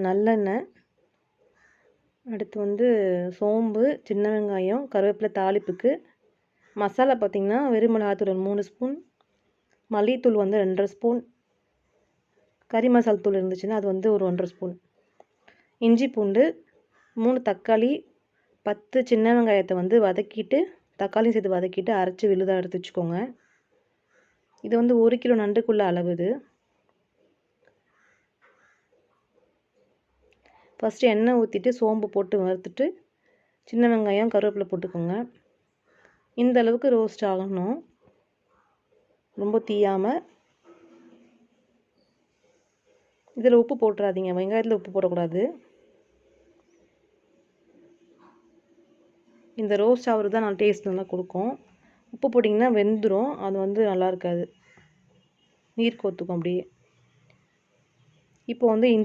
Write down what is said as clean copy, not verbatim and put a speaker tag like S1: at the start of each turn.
S1: நல்லெண்ணெய், அடுத்து வந்து சோம்பு, சின்ன வெங்காயம், கருவேப்பிலை தாளிப்புக்கு. மசாலா பார்த்திங்கன்னா வெறும் மிளகாத்தூள் 3 ஸ்பூன், மல்லித்தூள் வந்து 2.5 ஸ்பூன், கறி மசால் தூள் இருந்துச்சுன்னா அது வந்து ஒரு 1.5 ஸ்பூன், இஞ்சி பூண்டு, 3 தக்காளி, 10 சின்ன வெங்காயத்தை வந்து வதக்கிட்டு தக்காளியும் சேர்த்து வதக்கிட்டு அரைச்சி விழுதாக எடுத்து வச்சுக்கோங்க. இது வந்து 1 கிலோ நண்டுக்குள்ள அளவு இது. ஃபஸ்ட்டு எண்ணெய் ஊற்றிட்டு சோம்பு போட்டு வறுத்துட்டு சின்ன வெங்காயம் கருவேப்பிலை போட்டுக்கோங்க. இந்த அளவுக்கு ரோஸ்ட் ஆகணும், ரொம்ப தீயாமல். இதில் உப்பு போட்டுறாதீங்க, வெங்காயத்தில் உப்பு போடக்கூடாது. இந்த ரோஸ்ட் ஆகிறது தான் நல்லா டேஸ்ட் நல்லா கொடுக்கும். உப்பு போட்டிங்கன்னா வெந்துடும், அது வந்து நல்லா இருக்காது, நீர் கோத்துக்கும் அப்படியே. இப்போ வந்து